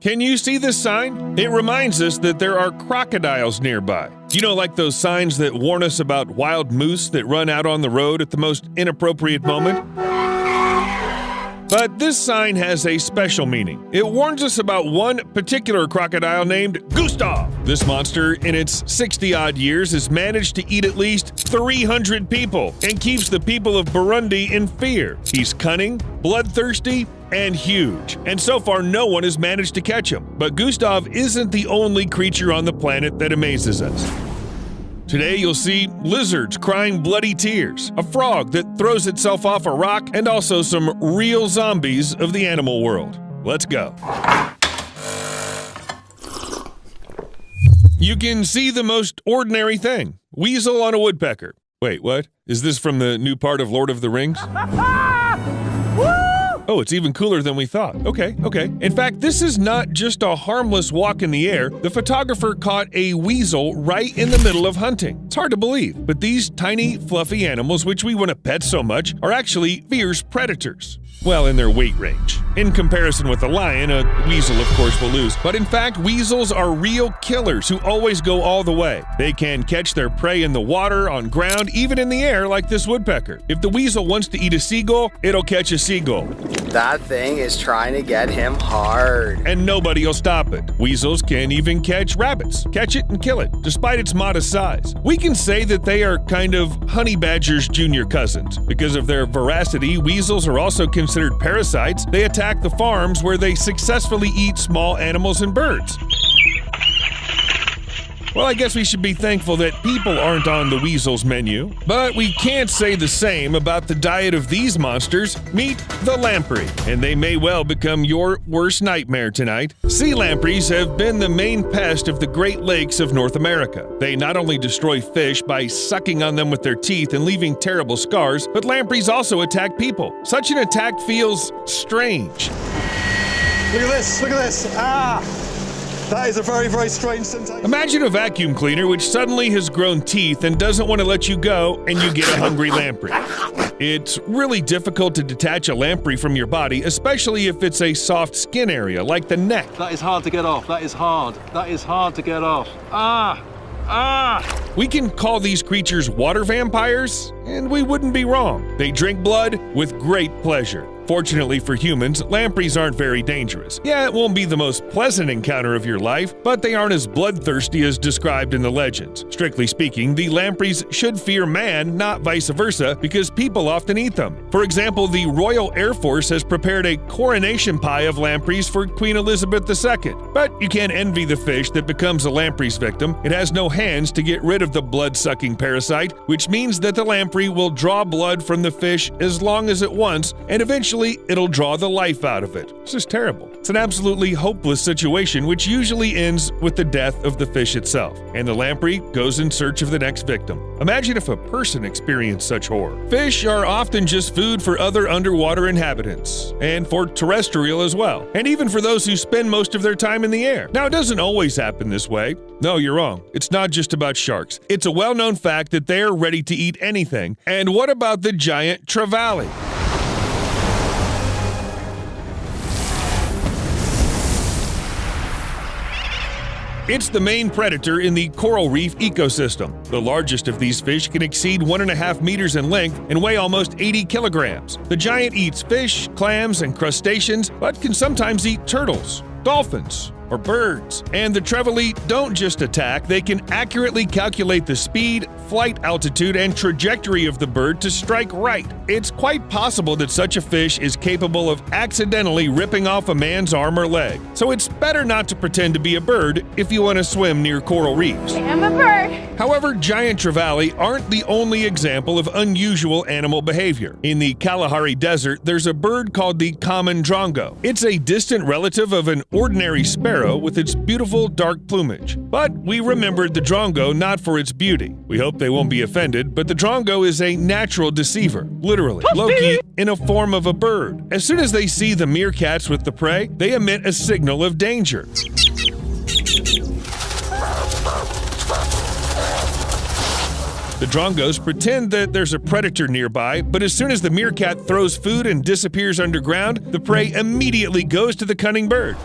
Can you see this sign? It reminds us that there are crocodiles nearby. You know, like those signs that warn us about wild moose that run out on the road at the most inappropriate moment? But this sign has a special meaning. It warns us about one particular crocodile named Gustav. This monster, in its 60-odd years, has managed to eat at least 300 people and keeps the people of Burundi in fear. He's cunning, bloodthirsty, and huge. And so far, no one has managed to catch him. But Gustav isn't the only creature on the planet that amazes us. Today, you'll see lizards crying bloody tears, a frog that throws itself off a rock, and also some real zombies of the animal world. Let's go. You can see the most ordinary thing. Weasel on a woodpecker. Wait, what? Is this from the new part of Lord of the Rings? Oh, it's even cooler than we thought. Okay. In fact, this is not just a harmless walk in the air. The photographer caught a weasel right in the middle of hunting. It's hard to believe, but these tiny, fluffy animals, which we want to pet so much, are actually fierce predators. Well, in their weight range. In comparison with a lion, a weasel, of course, will lose. But in fact, weasels are real killers who always go all the way. They can catch their prey in the water, on ground, even in the air, like this woodpecker. If the weasel wants to eat a seagull, it'll catch a seagull. That thing is trying to get him hard. And nobody will stop it. Weasels can even catch rabbits. Catch it and kill it, despite its modest size. We can say that they are kind of honey badgers' junior cousins. Because of their voracity, weasels are also considered parasites. They attack the farms where they successfully eat small animals and birds. Well, I guess we should be thankful that people aren't on the weasel's menu. But we can't say the same about the diet of these monsters. Meet the lamprey, and they may well become your worst nightmare tonight. Sea lampreys have been the main pest of the Great Lakes of North America. They not only destroy fish by sucking on them with their teeth and leaving terrible scars, but lampreys also attack people. Such an attack feels strange. Look at this, ah! That is a very, very strange sensation. Imagine a vacuum cleaner which suddenly has grown teeth and doesn't want to let you go, and you get a hungry lamprey. It's really difficult to detach a lamprey from your body, especially if it's a soft skin area like the neck. That is hard to get off. That is hard to get off. We can call these creatures water vampires, and we wouldn't be wrong. They drink blood with great pleasure. Fortunately for humans, lampreys aren't very dangerous. Yeah, it won't be the most pleasant encounter of your life, but they aren't as bloodthirsty as described in the legends. Strictly speaking, the lampreys should fear man, not vice versa, because people often eat them. For example, the Royal Air Force has prepared a coronation pie of lampreys for Queen Elizabeth II. But you can't envy the fish that becomes a lamprey's victim. It has no hands to get rid of the blood-sucking parasite, which means that the lamprey will draw blood from the fish as long as it wants, and eventually it'll draw the life out of it. It's just terrible. It's an absolutely hopeless situation, which usually ends with the death of the fish itself, and the lamprey goes in search of the next victim. Imagine if a person experienced such horror. Fish are often just food for other underwater inhabitants, and for terrestrial as well, and even for those who spend most of their time in the air. Now, it doesn't always happen this way. No, you're wrong. It's not just about sharks. It's a well-known fact that they are ready to eat anything. And what about the giant trevally? It's the main predator in the coral reef ecosystem. The largest of these fish can exceed 1.5 meters in length and weigh almost 80 kilograms. The giant eats fish, clams, and crustaceans, but can sometimes eat turtles, dolphins, or birds. And the trevally don't just attack, they can accurately calculate the speed, flight altitude, and trajectory of the bird to strike right. It's quite possible that such a fish is capable of accidentally ripping off a man's arm or leg. So it's better not to pretend to be a bird if you want to swim near coral reefs. I'm a bird. However, giant trevally aren't the only example of unusual animal behavior. In the Kalahari Desert, there's a bird called the common drongo. It's a distant relative of an ordinary sparrow with its beautiful dark plumage. But we remembered the drongo not for its beauty. We hope they won't be offended, but the drongo is a natural deceiver, literally. Loki in a form of a bird. As soon as they see the meerkats with the prey, they emit a signal of danger. The drongos pretend that there's a predator nearby, but as soon as the meerkat throws food and disappears underground, the prey immediately goes to the cunning bird.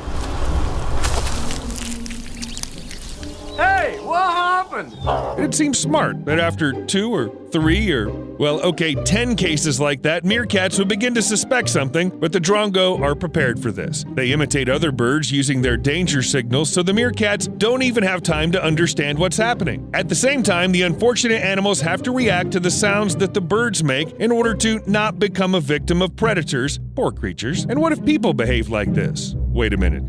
Hey, what happened? It seems smart that after 2 or 3 or, well, okay, 10 cases like that, meerkats would begin to suspect something, but the drongo are prepared for this. They imitate other birds using their danger signals, so the meerkats don't even have time to understand what's happening. At the same time, the unfortunate animals have to react to the sounds that the birds make in order to not become a victim of predators. Poor creatures. And what if people behave like this? Wait a minute.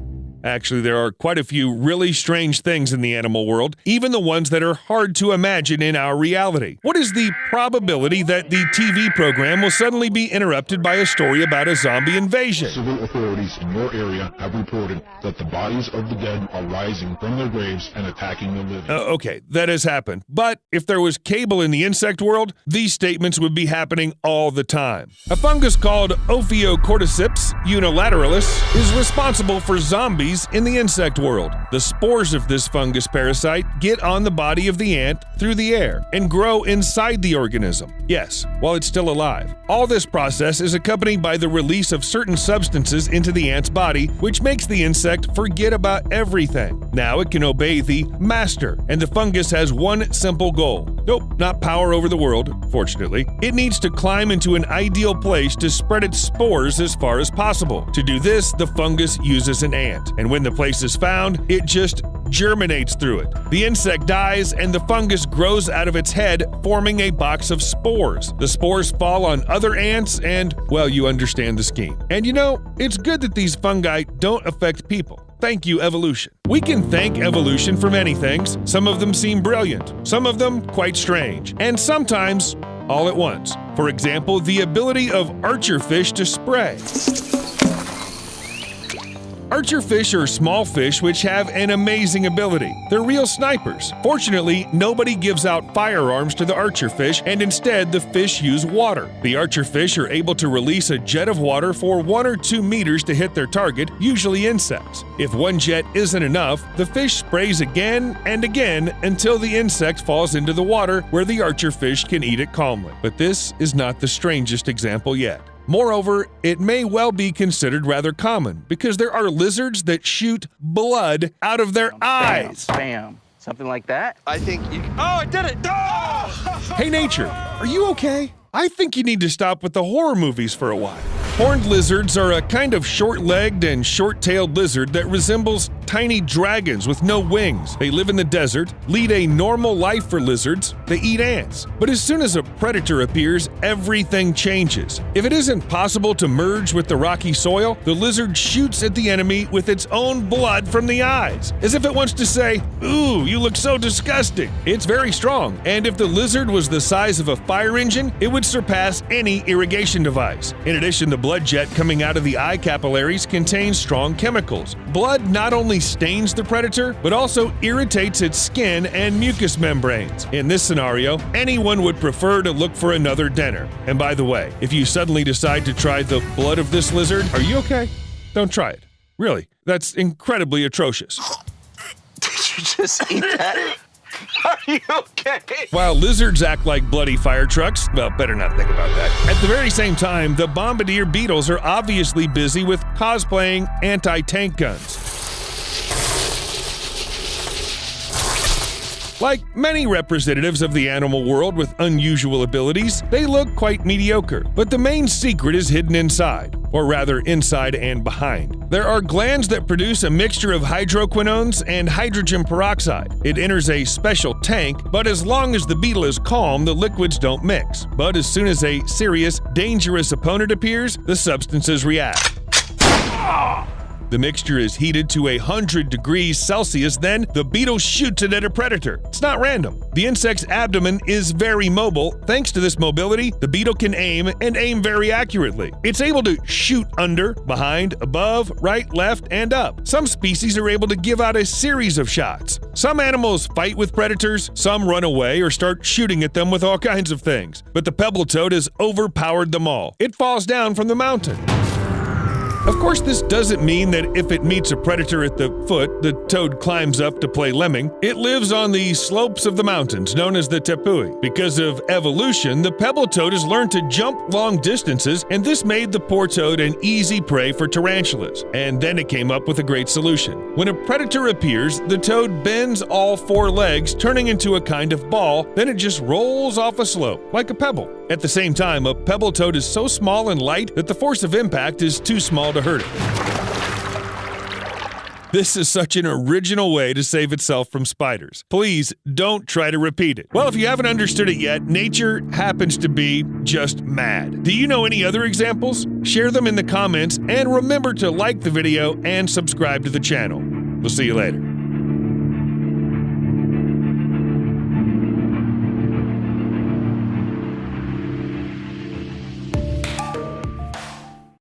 Actually, there are quite a few really strange things in the animal world, even the ones that are hard to imagine in our reality. What is the probability that the TV program will suddenly be interrupted by a story about a zombie invasion? Civil authorities in your area have reported that the bodies of the dead are rising from their graves and attacking the living. Okay, that has happened. But if there was cable in the insect world, these statements would be happening all the time. A fungus called Ophiocordyceps unilateralis is responsible for zombies in the insect world. The spores of this fungus parasite get on the body of the ant through the air and grow inside the organism. Yes, while it's still alive. All this process is accompanied by the release of certain substances into the ant's body, which makes the insect forget about everything. Now it can obey the master, and the fungus has one simple goal. Nope, not power over the world, fortunately. It needs to climb into an ideal place to spread its spores as far as possible. To do this, the fungus uses an ant, and when the place is found, it just germinates through it. The insect dies, and the fungus grows out of its head, forming a box of spores. The spores fall on other ants, and, well, you understand the scheme. And you know, it's good that these fungi don't affect people. Thank you, evolution. We can thank evolution for many things. Some of them seem brilliant, some of them quite strange, and sometimes all at once. For example, the ability of archerfish to spray. Archerfish are small fish which have an amazing ability. They're real snipers. Fortunately, nobody gives out firearms to the archerfish, and instead the fish use water. The archerfish are able to release a jet of water for 1 or 2 meters to hit their target, usually insects. If one jet isn't enough, the fish sprays again and again until the insect falls into the water where the archerfish can eat it calmly. But this is not the strangest example yet. Moreover, it may well be considered rather common because there are lizards that shoot blood out of their eyes. Bam. Something like that? I think you... Oh, I did it! Oh! Hey, nature, are you okay? I think you need to stop with the horror movies for a while. Horned lizards are a kind of short-legged and short-tailed lizard that resembles tiny dragons with no wings. They live in the desert, lead a normal life for lizards, they eat ants. But as soon as a predator appears, everything changes. If it isn't possible to merge with the rocky soil, the lizard shoots at the enemy with its own blood from the eyes, as if it wants to say, "Ooh, you look so disgusting." It's very strong, and if the lizard was the size of a fire engine, it would surpass any irrigation device. In addition, the blood jet coming out of the eye capillaries contains strong chemicals. Blood not only stains the predator, but also irritates its skin and mucous membranes. In this scenario, anyone would prefer to look for another dinner. And by the way, if you suddenly decide to try the blood of this lizard, are you okay? Don't try it. Really, that's incredibly atrocious. Did you just eat that? Are you okay? While lizards act like bloody fire trucks, well, better not think about that. At the very same time, the bombardier beetles are obviously busy with cosplaying anti-tank guns. Like many representatives of the animal world with unusual abilities, they look quite mediocre, but the main secret is hidden inside, or rather inside and behind. There are glands that produce a mixture of hydroquinones and hydrogen peroxide. It enters a special tank, but as long as the beetle is calm, the liquids don't mix. But as soon as a serious, dangerous opponent appears, the substances react. The mixture is heated to 100 degrees Celsius, then the beetle shoots it at a predator. It's not random. The insect's abdomen is very mobile. Thanks to this mobility, the beetle can aim and aim very accurately. It's able to shoot under, behind, above, right, left, and up. Some species are able to give out a series of shots. Some animals fight with predators, some run away or start shooting at them with all kinds of things. But the pebble toad has overpowered them all. It falls down from the mountain. Of course, this doesn't mean that if it meets a predator at the foot, the toad climbs up to play lemming. It lives on the slopes of the mountains, known as the tepui. Because of evolution, the pebble toad has learned to jump long distances, and this made the poor toad an easy prey for tarantulas. And then it came up with a great solution. When a predator appears, the toad bends all 4 legs, turning into a kind of ball, then it just rolls off a slope, like a pebble. At the same time, a pebble toad is so small and light that the force of impact is too small to hurt it. This is such an original way to save itself from spiders. Please don't try to repeat it. Well, if you haven't understood it yet, nature happens to be just mad. Do you know any other examples? Share them in the comments, and remember to like the video and subscribe to the channel. We'll see you later.